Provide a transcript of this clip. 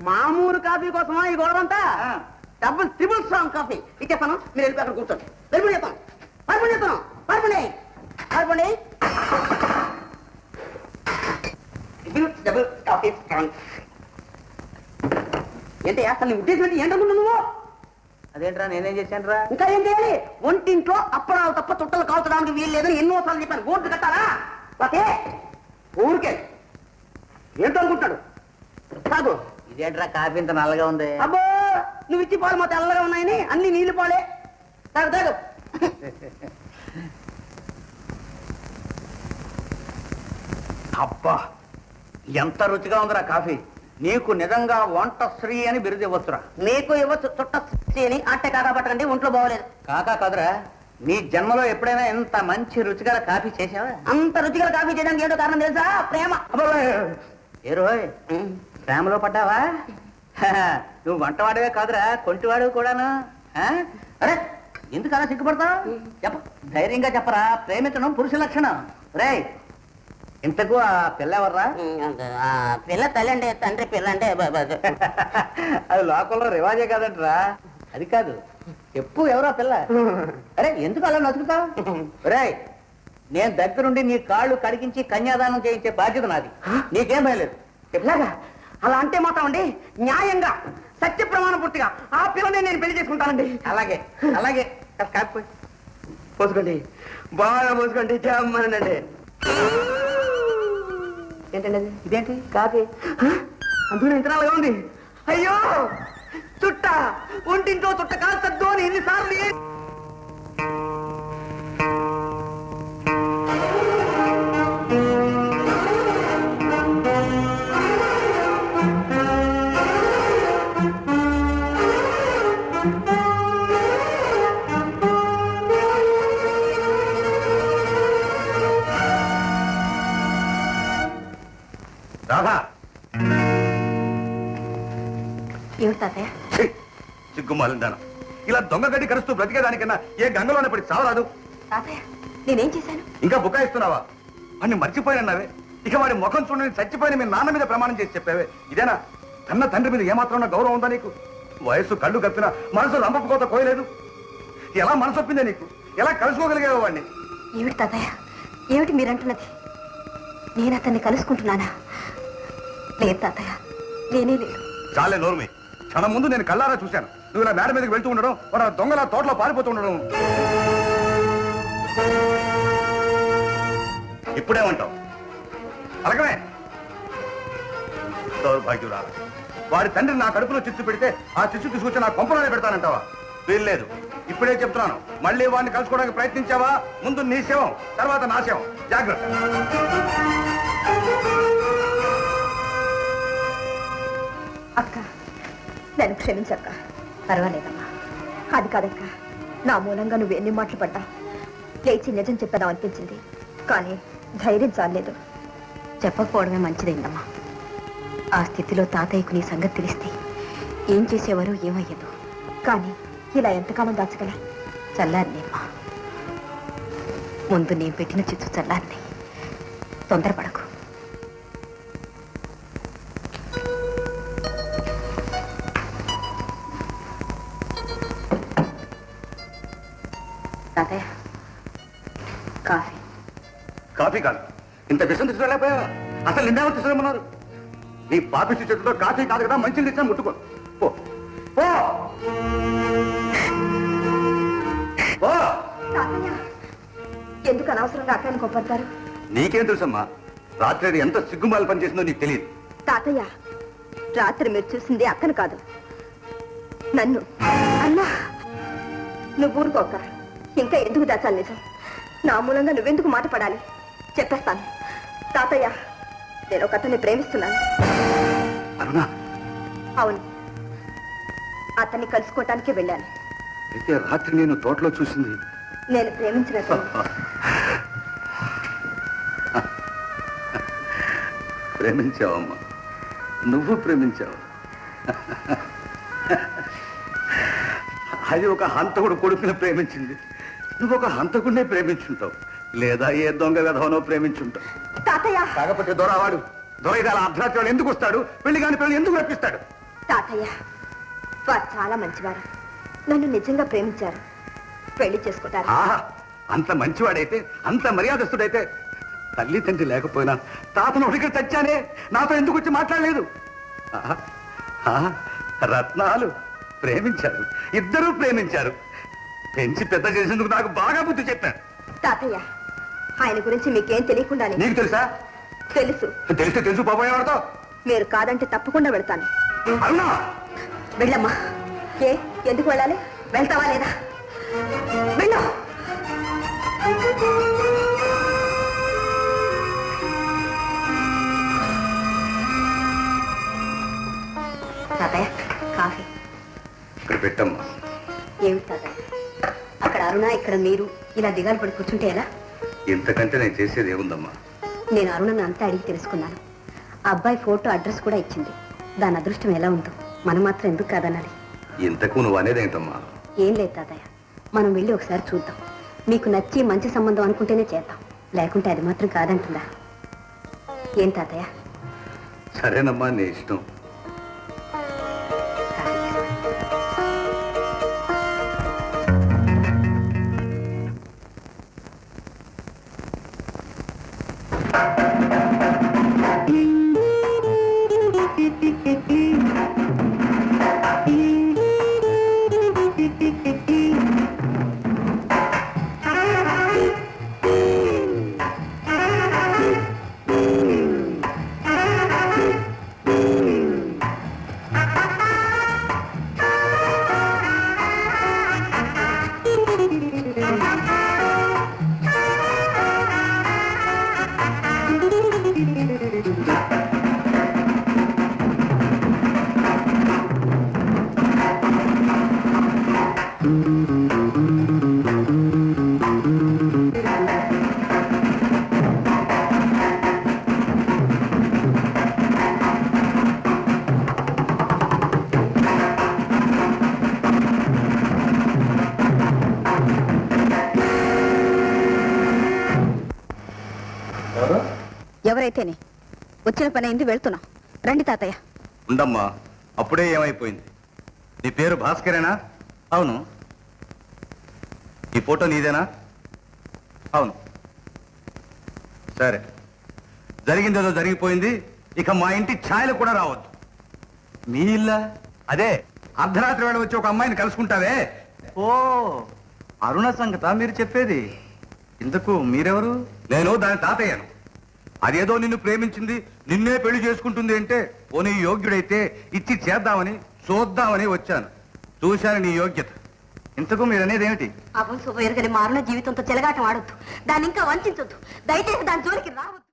మామూలు కాఫీ కోసమా ఈ గొడవంతా? డబుల్ ట్రిపుల్ స్ట్రాంగ్ కాఫీ ఇచ్చేస్తాను, మీరు వెళ్ళి అక్కడ కూర్చోండి. వెళ్ళిపోయి చెప్తాను, పడుకుని చెప్తాను, పడుకుని పడుకోండి. Double coffee strong. ఏంటి అసలు నీ ఉద్దేశం ఏంటి? ఏంటనుకున్నావు నువ్వు? అదేంట్రా, నేనేం చేశాను రా? ఇంకా ఏం చేయాలి? ఒంటింట్లో అప్పడాలు తప్ప చుట్టలు కాల్చడానికి వీలు లేదని ఎన్నోసార్లు చెప్పాను. ఓట్లు కట్టాలా? ఓకే, ఊరికే ఏంటో అనుకుంటాడు. కాదు, ఇదేంట్రా కాఫీ ఇంత నల్లగా ఉంది? అబ్బో, నువ్వు ఇచ్చి పాలు మా తెల్లగా ఉన్నాయని అన్ని నీళ్లు పాలే. తాగు తాగు. అబ్బా, ఎంత రుచిగా ఉందిరా కాఫీ. నీకు నిజంగా వంట శ్రీ అని బిరుదు ఇవ్వచ్చురా. నీకు ఇవ్వచ్చు చుట్ట అని. అట్టే కాకా పట్టకండి, ఒంట్లో బాగోలేదు. కాకా కాదురా, నీ జన్మలో ఎప్పుడైనా ఇంత మంచి రుచిగల కాఫీ చేసావా? అంత రుచిగా కాఫీ చేయడానికి ఏంటో కారణం తెలుసా? ప్రేమ. ఏ రోయ్, ప్రేమలో పడ్డావా? నువ్వు వంటవాడివే కాదురా, కొంటివాడివి కూడాను. అరే, ఎందుకు అలా సిగ్గుపడతావు? చెప్ప, ధైర్యంగా చెప్పరా. ప్రేమించడం పురుష లక్షణం. రే, ఇంతకు ఆ పిల్ల ఎవర్రా? పిల్ల తల్లి అంటే తండ్రి, పిల్ల అంటే అది లోకంలో రివాజే కాదంటరా. అది కాదు, చెప్పు ఎవరా పిల్ల? అరే, ఎందుకు అలా నచ్చుతావు? రే, నేను దగ్గరుండి నీ కాళ్ళు కడిగించి కన్యాదానం చేయించే బాధ్యత నాది. నీకేం భయలేదు. ఎట్లాగా? అలా అంటే మాత్రం అండి న్యాయంగా సత్య ప్రమాణ పూర్తిగా ఆ పిల్లని నేను పెళ్లి చేసుకుంటానండి. అలాగే అలాగే. కాకపోయి పోసుకోండి, బాగా పోసుకోండి. చెమ్మనండి. ఏంటండి అది? ఇదేంటి కాఫీ అందులో ఇంతనాలుగా ఉంది. అయ్యో, చుట్ట ఒంటింట్లో చుట్ట కాల్చద్దు అని ఎన్నిసార్లు. సిగ్గుమాలిందాన, ఇలా దొంగ గడ్డి కరుస్తూ బ్రతికేదానికన్నా ఏ గంగలోనే పడి చావరాదు. నేనేం చేశాను? ఇంకా బుకాయిస్తున్నావా? వాడిని మర్చిపోయినావే. ఇక వాడి ముఖం చూడని చచ్చిపోయిన మీ నాన్న మీద ప్రమాణం చేసి చెప్పావే. ఇదేనా? కన్న తండ్రి మీద ఏమాత్రం గౌరవం ఉందా నీకు? వయస్సు కళ్ళు కప్పినా మనసు రంపకోత కోయలేదు. ఎలా మనసు ఒప్పిందే నీకు? ఎలా కలుసుకోగలిగావు వాడిని? ఏమిటి తాతయ్య, ఏమిటి మీరంటున్నది? నేను అతన్ని కలుసుకుంటున్నానా? లేదు తాతయ్య, నేనే లేదు. చాలే నోర్మి. క్షణం ముందు నేను కళ్ళారా చూశాను. నువ్వు ఇలా మేడ మీదకి వెళ్తూ ఉండడం, వాడు దొంగల తోటలో పారిపోతూ ఉండడం. ఇప్పుడేమంటావు? అలాగనే దౌర్భాగ్యురా. వాడి తండ్రి నా కడుపులో చిచ్చు పెడితే ఆ చిచ్చు తీసుకొచ్చి నా కొంపలోనే పెడతానంటావా? వీల్లేదు. ఇప్పుడే చెప్తున్నాను, మళ్ళీ వాడిని కలుసుకోవడానికి ప్రయత్నించావా, ముందు నీ శవం, తర్వాత నా శవం. జాగ్రత్త. అక్క, నన్ను క్షమించక్క. పర్వాలేదమ్మా. అది కాదక్క, నా మూలంగా నువ్వు ఎన్ని మాటలు పడ్డా లేచి నిజం చెప్పేదాం అనిపించింది, కానీ ధైర్యం చాలేదు. చెప్పకపోవడమే మంచిదైందమ్మా. ఆ స్థితిలో తాతయ్యకు నీ సంగతి తెలిస్తే ఏం చేసేవారో ఏమయ్యదు. కానీ ఇలా ఎంతకాలం దాచగల? చల్లారినేమ్మా. ముందు నేను పెట్టిన చిచ్చు చల్లారిని. తొందరపడకు. తాతయ్య, కాఫీ. కాఫీ కాదు, ఇంత విషయం తీసుకురాలేకపోయావా? అసలు నిన్నేమో తీసుకురామన్నారు? నీ పాపిష్టి చెట్టుతో కాఫీ కాదు కదా, మంచిని ఇచ్చినా ముట్టుకో. పో పో పో. తాతయ్య, ఎందుకు అనవసరంగా అక్కని కొప్పడతారు? నీకేం తెలుసమ్మా? రాత్రి అది ఎంత సిగ్గుమాలి పని చేసిందో నీకు తెలియదు. తాతయ్య, రాత్రి మీరు చూసింది అక్కను కాదు, నన్ను. అన్నా, నువ్వు ఊరుకోక. ఇంకా ఎందుకు దాచాలి నిజం? నా మూలంగా నువ్వెందుకు మాట పడాలి? చెప్పేస్తాను. తాతయ్య, నేను ఒక అతన్ని ప్రేమిస్తున్నాను. అరుణా? అవును, అతన్ని కలుసుకోవటానికే వెళ్ళాను. అయితే రాత్రి నేను తోటలో చూసింది నేను ప్రేమించిన ప్రేమించావమ్మా, నువ్వు ప్రేమించావు. అది ఒక హంతకుడు కొడుకుని ప్రేమించింది. నువ్వు ఒక హంతకుడినే ప్రేమించుంటావు, లేదా ఏ దొంగ విధవనో ప్రేమించుంటావు. తాతయ్య, కాకపోతే దొరవాడు దొరైదాల అర్ధరాత్రి ఎందుకు వస్తాడు? పెళ్లి కాని పెళ్లి ఎందుకు రప్పిస్తాడు? తాతయ్య వారు చాలా మంచివారు. నన్ను నిజంగా ప్రేమించారు. పెళ్లి చేసుకుంటారు. ఆహా, అంత మంచివాడైతే, అంత మర్యాదస్తుడైతే తల్లి తండ్రి లేకపోయినా తాతను ఒకటి తెచ్చానే, నాతో ఎందుకు వచ్చి మాట్లాడలేదు? ఆహా, ఆహా, రత్నాలు ప్రేమించారు, ఇద్దరూ ప్రేమించారు. పెంచి పెద్ద చేసేందుకు నాకు బాగా బుద్ధి చెప్పారు. తాతయ్య ఆయన గురించి మీకేం తెలియకుండానే. నీకు తెలుసా? తెలుసు. తెలిస్తే తెలుసు పోపోయేవాడితో. మీరు కాదంటే తప్పకుండా వెళ్తాను. అరుణా, వెళ్ళమ్మా. ఏ ఎందుకు వెళ్ళాలి? వెళ్తావా లేదా? వెళ్ళు. తాతయ్య కాఫీ. ఇక్కడ పెట్టమ్మా. ఏమిటి తాతయ్య, అక్కడ అరుణ, ఇక్కడ మీరు ఇలా దిగాలు పడి కూర్చుంటే ఎలా? ఇంతకంటే నేను చేసేది ఏముందమ్మా? నేను అరుణను అంతా అడిగి తెలుసుకున్నాను. ఆ అబ్బాయి ఫోటో అడ్రస్ కూడా ఇచ్చింది. దాని అదృష్టం ఎలా ఉందో మనం మాత్రం ఎందుకు కాదనాలి? ఇంతకు నువ్వు అనేదేంటమ్మా? ఏం లేదు తాతయ్య, మనం వెళ్ళి ఒకసారి చూద్దాం. మీకు నచ్చి మంచి సంబంధం అనుకుంటేనే చేద్దాం, లేకుంటే అది మాత్రం కాదంటుందా? ఏం తాతయ్య? సరేనమ్మా, నీ ఇష్టం. ఎవరైతేనే వచ్చిన పని అయింది, వెళ్తున్నాం. రండి తాతయ్య. ఉండమ్మా, అప్పుడే ఏమైపోయింది? నీ పేరు భాస్కరేనా? అవును. ఈ ఫోటో నీదేనా? అవును. సరే, జరిగిందేదో జరిగిపోయింది. ఇక మా ఇంటి ఛాయలు కూడా రావద్దు. మీ ఇల్లా? అదే, అర్ధరాత్రి వేళ వచ్చి ఒక అమ్మాయిని కలుసుకుంటావే. ఓ, అరుణ సంగత మీరు చెప్పేది. ఇంతకు మీరెవరు? నేను దాని తాతయ్యను. అదేదో నిన్ను ప్రేమించింది, నిన్నే పెళ్లి చేసుకుంటుంది అంటే పోనీ యోగ్యుడైతే ఇచ్చి చేద్దామని, చూద్దామని వచ్చాను. చూశాను నీ యోగ్యత. ఇంతకు మీరనేది ఏమిటి? అభం శుభ ఎరగని మారున జీవితంతో చెలగాటం ఆడొద్దు. దాన్ని ఇంకా వంచొద్దు. దయచేసి దాని జోలికి రావద్దు.